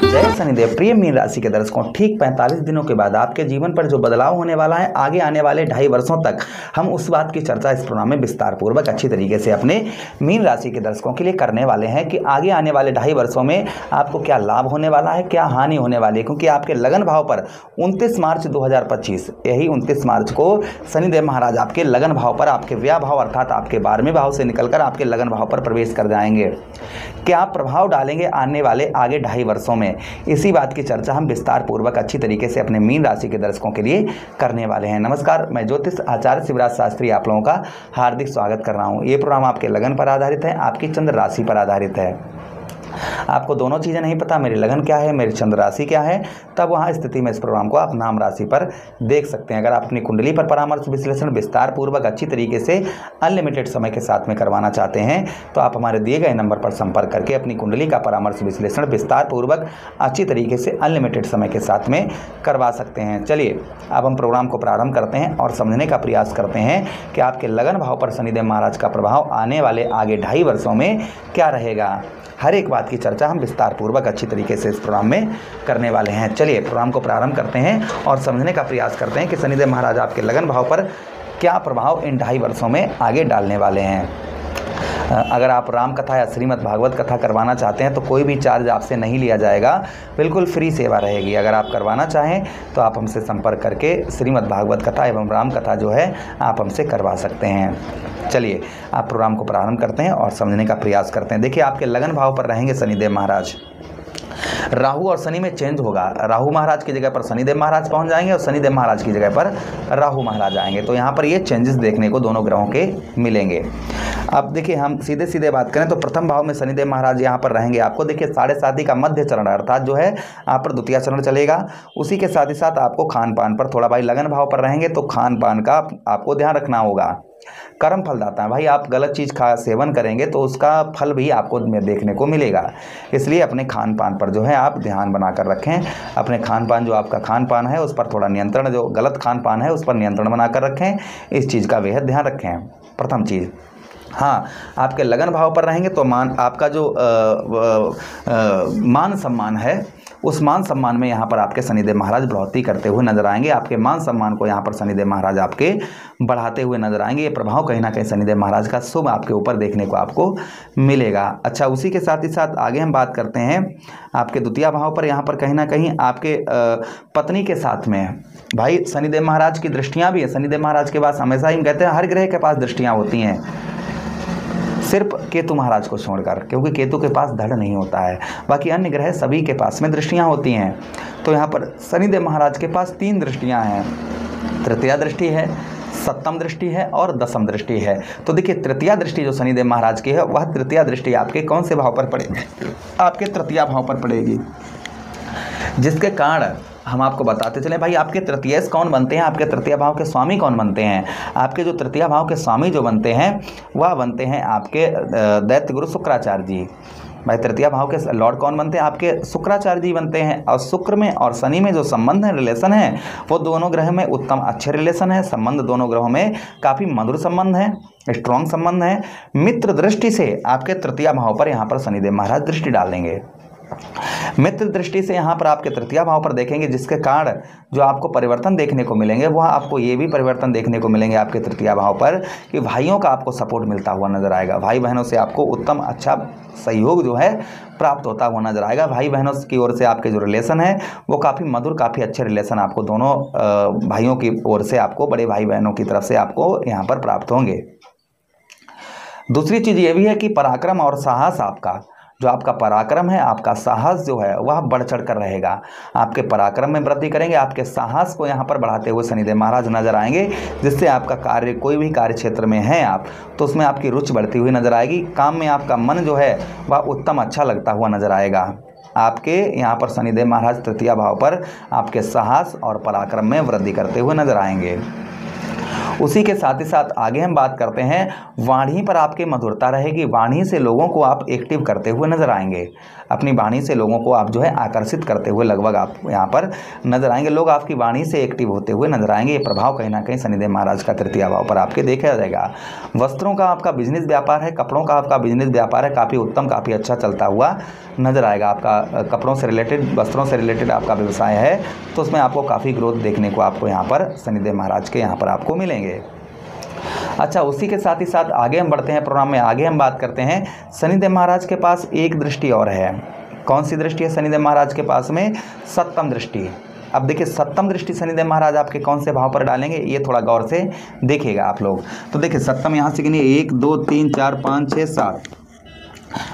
जय शनिदेव। प्रिय मीन राशि के दर्शकों, ठीक 45 दिनों के बाद आपके जीवन पर जो बदलाव होने वाला है, आगे आने वाले 2.5 वर्षों तक हम उस बात की चर्चा इस प्रोग्राम में विस्तार पूर्वक अच्छी तरीके से अपने मीन राशि के दर्शकों के लिए करने वाले हैं कि आगे आने वाले 2.5 वर्षों में आपको क्या लाभ होने वाला है, क्या हानि होने वाली है। क्योंकि आपके लगन भाव पर 29 मार्च 2025 यही 29 मार्च को शनिदेव महाराज आपके लगन भाव पर, आपके व्यय भाव अर्थात आपके 12वें भाव से निकलकर आपके लगन भाव पर प्रवेश कर जाएंगे। क्या प्रभाव डालेंगे आने वाले आगे 2.5 वर्षों में, इसी बात की चर्चा हम विस्तार पूर्वक अच्छी तरीके से अपने मीन राशि के दर्शकों के लिए करने वाले हैं। नमस्कार, मैं ज्योतिष आचार्य शिवराज शास्त्री आप लोगों का हार्दिक स्वागत कर रहा हूं। ये प्रोग्राम आपके लगन पर आधारित है, आपकी चंद्र राशि पर आधारित है। आपको दोनों चीज़ें नहीं पता, मेरी लगन क्या है, मेरी चंद्र राशि क्या है, तब वहाँ स्थिति में इस प्रोग्राम को आप नाम राशि पर देख सकते हैं। अगर आप अपनी कुंडली पर परामर्श विश्लेषण विस्तार पूर्वक अच्छी तरीके से अनलिमिटेड समय के साथ में करवाना चाहते हैं तो आप हमारे दिए गए नंबर पर संपर्क करके अपनी कुंडली का परामर्श विश्लेषण विस्तार पूर्वक अच्छी तरीके से अनलिमिटेड समय के साथ में करवा सकते हैं। चलिए अब हम प्रोग्राम को प्रारंभ करते हैं और समझने का प्रयास करते हैं कि आपके लगन भाव पर शनिदेव महाराज का प्रभाव आने वाले आगे 2.5 वर्षों में क्या रहेगा। हर एक बात की चर्चा हम विस्तार पूर्वक अच्छी तरीके से इस प्रोग्राम में करने वाले हैं। चलिए प्रोग्राम को प्रारंभ करते हैं और समझने का प्रयास करते हैं कि शनिदेव महाराज आपके लगन भाव पर क्या प्रभाव इन 2.5 वर्षों में आगे डालने वाले हैं। अगर आप राम कथा या श्रीमद् भागवत कथा करवाना चाहते हैं तो कोई भी चार्ज आपसे नहीं लिया जाएगा, बिल्कुल फ्री सेवा रहेगी। अगर आप करवाना चाहें तो आप हमसे संपर्क करके श्रीमद् भागवत कथा एवं राम कथा जो है आप हमसे करवा सकते हैं। चलिए आप प्रोग्राम को प्रारंभ करते हैं और समझने का प्रयास करते हैं। देखिए आपके लगन भाव पर रहेंगे शनिदेव महाराज। राहु और शनि में चेंज होगा। राहु महाराज की जगह पर शनिदेव महाराज पहुंच जाएंगे और शनिदेव महाराज की जगह पर राहु महाराज आएंगे। तो यहाँ पर ये चेंजेस देखने को दोनों ग्रहों के मिलेंगे। अब देखिए हम सीधे सीधे बात करें तो प्रथम भाव में शनिदेव महाराज यहाँ पर रहेंगे। आपको देखिए 7.5 का मध्य चरण अर्थात जो है आप पर द्वितीय चरण चलेगा। उसी के साथ ही साथ आपको खान पान पर थोड़ा भाई लगन भाव पर रहेंगे तो खान पान का आपको ध्यान रखना होगा। कर्म फलदाता है भाई, आप गलत चीज़ का सेवन करेंगे तो उसका फल भी आपको देखने को मिलेगा। इसलिए अपने खान पान पर जो है आप ध्यान बनाकर रखें। अपने खान पान जो आपका खान पान है उस पर थोड़ा नियंत्रण, जो गलत खान पान है उस पर नियंत्रण बनाकर रखें। इस चीज़ का बेहद ध्यान रखें। प्रथम चीज़। हाँ, आपके लगन भाव पर रहेंगे तो आपका जो मान सम्मान है उस मान सम्मान में यहाँ पर आपके शनिदेव महाराज बढ़ोतरी करते हुए नजर आएंगे। आपके मान सम्मान को यहाँ पर शनिदेव महाराज आपके बढ़ाते हुए नजर आएंगे। ये प्रभाव कहीं ना कहीं शनिदेव महाराज का शुभ आपके ऊपर देखने को आपको मिलेगा। अच्छा, उसी के साथ ही साथ आगे हम बात करते हैं आपके द्वितीय भाव पर। यहाँ पर कहीं ना कहीं आपके पत्नी के साथ में भाई शनिदेव महाराज की दृष्टियाँ भी है। शनिदेव महाराज के पास हमेशा ही कहते हैं हर ग्रह के पास दृष्टियाँ होती हैं, सिर्फ केतु महाराज को छोड़कर, क्योंकि केतु के पास धड़ नहीं होता है। बाकी अन्य ग्रह सभी के पास में दृष्टियां होती हैं। तो यहाँ पर शनिदेव महाराज के पास 3 दृष्टियां हैं। तृतीया दृष्टि है, सप्तम दृष्टि है और दशम दृष्टि है। तो देखिए तृतीया दृष्टि जो शनिदेव महाराज की है वह तृतीया दृष्टि आपके कौन से भाव पर पड़ेगी? आपके तृतीया भाव पर पड़ेगी, जिसके कारण हम आपको बताते चलें भाई आपके तृतीय कौन बनते हैं, आपके तृतीय भाव के स्वामी कौन बनते हैं। आपके जो तृतीय भाव के स्वामी जो बनते हैं वह बनते हैं आपके दैत्य गुरु शुक्राचार्य जी। भाई तृतीय भाव के लॉर्ड कौन बनते हैं? आपके शुक्राचार्य जी बनते हैं। और शुक्र में और शनि में जो संबंध है, रिलेशन है, वो दोनों ग्रह में उत्तम अच्छे रिलेशन है। संबंध दोनों ग्रहों में काफ़ी मधुर संबंध है, स्ट्रॉन्ग संबंध है। मित्र दृष्टि से आपके तृतीय भाव पर यहाँ पर शनिदेव महाराज दृष्टि डालेंगे। मित्र दृष्टि से यहाँ पर आपके तृतीय भाव पर देखेंगे, जिसके कारण जो आपको परिवर्तन देखने को मिलेंगे वह आपको ये भी परिवर्तन देखने को मिलेंगे आपके तृतीय भाव पर कि भाइयों का आपको सपोर्ट मिलता हुआ नजर आएगा। भाई बहनों से आपको उत्तम अच्छा सहयोग जो है प्राप्त होता हुआ नजर आएगा। भाई बहनों की ओर से आपके जो रिलेशन है वो काफ़ी मधुर, काफ़ी अच्छे रिलेशन आपको दोनों भाइयों की ओर से आपको, बड़े भाई बहनों की तरफ से आपको यहाँ पर प्राप्त होंगे। दूसरी चीज़ ये भी है कि पराक्रम और साहस, आपका जो आपका पराक्रम है, आपका साहस जो है वह बढ़ चढ़ कर रहेगा। आपके पराक्रम में वृद्धि करेंगे, आपके साहस को यहाँ पर बढ़ाते हुए शनिदेव महाराज नजर आएंगे, जिससे आपका कार्य, कोई भी कार्य क्षेत्र में है आप तो उसमें आपकी रुचि बढ़ती हुई नजर आएगी। काम में आपका मन जो है वह उत्तम अच्छा लगता हुआ नजर आएगा। आपके यहाँ पर शनिदेव महाराज तृतीय भाव पर आपके साहस और पराक्रम में वृद्धि करते हुए नजर आएंगे। उसी के साथ ही साथ आगे हम बात करते हैं वाणी पर आपके मधुरता रहेगी। वाणी से लोगों को आप एक्टिव करते हुए नजर आएंगे। अपनी वाणी से लोगों को आप जो है आकर्षित करते हुए लगभग आप यहाँ पर नजर आएंगे। लोग आपकी वाणी से एक्टिव होते हुए नजर आएंगे। ये प्रभाव कहीं ना कहीं शनिदेव महाराज का तृतीय भाव पर आपके देखा जाएगा। वस्त्रों का आपका बिजनेस व्यापार है, कपड़ों का आपका बिजनेस व्यापार है, काफ़ी उत्तम, काफ़ी अच्छा चलता हुआ नजर आएगा। आपका कपड़ों से रिलेटेड, वस्त्रों से रिलेटेड आपका व्यवसाय है तो उसमें आपको काफ़ी ग्रोथ देखने को आपको यहाँ पर शनिदेव महाराज के यहाँ पर आपको मिलेंगे। अच्छा, उसी के साथ ही साथ आगे हम बढ़ते हैं प्रोग्राम में। आगे हम बात करते हैं शनिदेव महाराज के पास एक दृष्टि और है। कौन सी दृष्टि है शनिदेव महाराज के पास में? सप्तम दृष्टि। अब देखिए सप्तम दृष्टि शनिदेव महाराज आपके कौन से भाव पर डालेंगे ये थोड़ा गौर से देखिएगा आप लोग। तो देखिए सप्तम यहाँ से गिनिए 1 2 3 4 5 6 7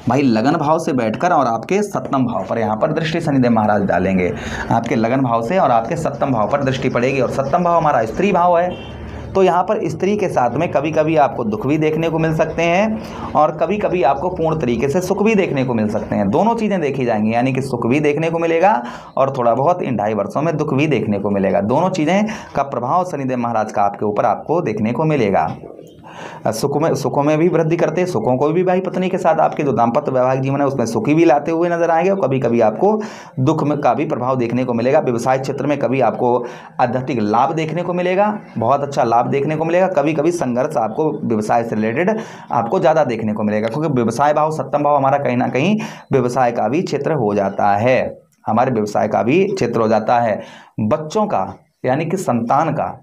भाई लगन भाव से बैठकर और आपके सप्तम भाव पर यहाँ पर दृष्टि शनिदेव महाराज डालेंगे। आपके लगन भाव से और आपके सप्तम भाव पर दृष्टि पड़ेगी। और सप्तम भाव हमारा स्त्री भाव है तो यहाँ पर स्त्री के साथ में कभी कभी आपको दुख भी देखने को मिल सकते हैं और कभी कभी आपको पूर्ण तरीके से सुख भी देखने को मिल सकते हैं। दोनों चीज़ें देखी जाएंगी, यानी कि सुख भी देखने को मिलेगा और थोड़ा बहुत इन 2.5 वर्षों में दुख भी देखने को मिलेगा। दोनों चीज़ें का प्रभाव शनिदेव महाराज का आपके ऊपर आपको देखने को मिलेगा। सुखों में भी वृद्धि करते हैं, सुखों को भी भाई पत्नी के साथ आपके जो दाम्पत्य वैवाहिक जीवन है उसमें सुखी भी लाते हुए नजर आएंगे और कभी कभी आपको दुख में का भी प्रभाव देखने को मिलेगा। व्यवसाय क्षेत्र में कभी आपको आध्यात्मिक लाभ देखने को मिलेगा, बहुत अच्छा लाभ देखने को मिलेगा। कभी कभी संघर्ष आपको व्यवसाय से रिलेटेड आपको ज़्यादा देखने को मिलेगा, क्योंकि व्यवसाय भाव सप्तम भाव हमारा कहीं ना कहीं व्यवसाय का भी क्षेत्र हो जाता है, हमारे व्यवसाय का भी क्षेत्र हो जाता है। बच्चों का यानी कि संतान का,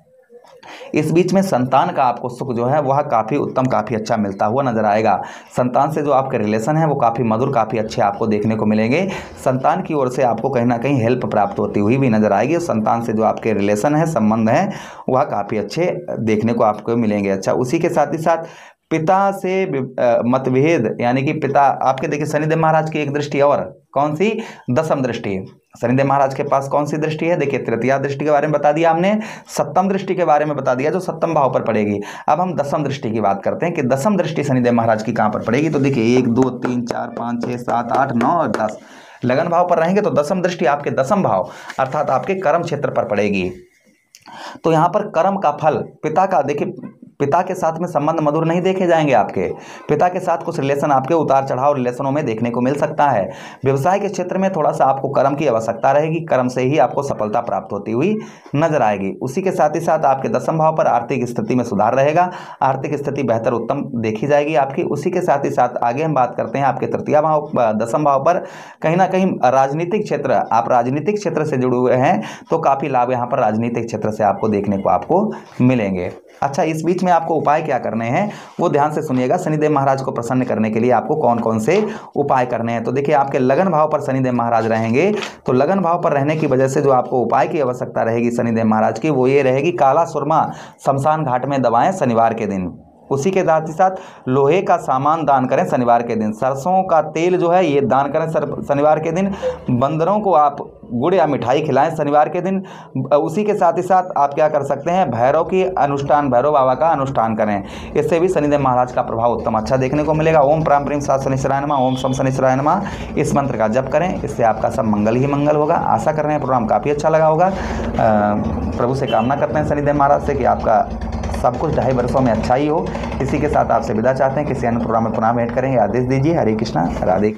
इस बीच में संतान का आपको सुख जो है वह काफ़ी उत्तम, काफ़ी अच्छा मिलता हुआ नजर आएगा। संतान से जो आपके रिलेशन है वो काफ़ी मधुर, काफ़ी अच्छे आपको देखने को मिलेंगे। संतान की ओर से आपको कहीं ना कहीं हेल्प प्राप्त होती हुई भी नजर आएगी। संतान से जो आपके रिलेशन है, संबंध है, वह काफ़ी अच्छे देखने को आपको मिलेंगे। अच्छा, उसी के साथ ही साथ पिता से मतभेद, यानी कि पिता आपके देखिए शनिदेव महाराज की एक दृष्टि और, कौन सी? दसम दृष्टि। शनिदेव महाराज के पास कौन सी दृष्टि है? देखिए तृतीया दृष्टि के बारे में बता दिया हमने, सप्तम दृष्टि के बारे में बता दिया जो सप्तम भाव पर पड़ेगी। अब हम दसम दृष्टि की बात करते हैं कि दसम दृष्टि शनिदेव महाराज की कहाँ पर पड़ेगी। तो देखिए 1 2 3 4 5 6 7 8 9 और 10 लगन भाव पर रहेंगे तो दसम दृष्टि आपके दसम भाव अर्थात आपके कर्म क्षेत्र पर पड़ेगी। तो यहाँ पर कर्म का फल पिता का, देखिए पिता के साथ में संबंध मधुर नहीं देखे जाएंगे आपके। पिता के साथ कुछ रिलेशन आपके उतार चढ़ाव रिलेशनों में देखने को मिल सकता है। व्यवसाय के क्षेत्र में थोड़ा सा आपको कर्म की आवश्यकता रहेगी, कर्म से ही आपको सफलता प्राप्त होती हुई नजर आएगी। उसी के साथ ही साथ आपके दसम भाव पर आर्थिक स्थिति में सुधार रहेगा, आर्थिक स्थिति बेहतर उत्तम देखी जाएगी आपकी। उसी के साथ ही साथ आगे हम बात करते हैं आपके तृतीय भाव, दसम भाव पर कहीं ना कहीं राजनीतिक क्षेत्र, आप राजनीतिक क्षेत्र से जुड़े हुए हैं तो काफ़ी लाभ यहाँ पर राजनीतिक क्षेत्र से आपको देखने को आपको मिलेंगे। अच्छा, इस बीच में आपको उपाय क्या करने हैं वो ध्यान से सुनिएगा। शनिदेव महाराज को प्रसन्न करने के लिए आपको कौन कौन से उपाय करने हैं। तो देखिए आपके लगन भाव पर शनिदेव महाराज रहेंगे, तो लगन भाव पर रहने की वजह से जो आपको उपाय की आवश्यकता रहेगी शनिदेव महाराज की वो ये रहेगी, काला सुरमा शमशान घाट में दबाएं शनिवार के दिन। उसी के साथ ही साथ लोहे का सामान दान करें शनिवार के दिन। सरसों का तेल जो है ये दान करें शनिवार के दिन। बंदरों को आप गुड़ या मिठाई खिलाएं शनिवार के दिन। उसी के साथ ही साथ आप क्या कर सकते हैं, भैरव की अनुष्ठान, भैरव बाबा का अनुष्ठान करें। इससे भी शनिदेव महाराज का प्रभाव उत्तम अच्छा देखने को मिलेगा। ओम प्राम प्रीम सात शनिश्चराय नमः, ओम शम शनिश्चराय नमः, इस मंत्र का जप करें, इससे आपका सब मंगल ही मंगल होगा। आशा कर रहे हैं प्रोग्राम काफ़ी अच्छा लगा होगा। प्रभु से कामना करते हैं शनिदेव महाराज से कि आपका सब कुछ 2.5 वर्षों में अच्छा ही हो। इसी के साथ आपसे विदा चाहते हैं, किसी अन्य प्रोग्राम में पुनः भेंट करेंगे। आदेश दीजिए। हरे कृष्णा, राधे।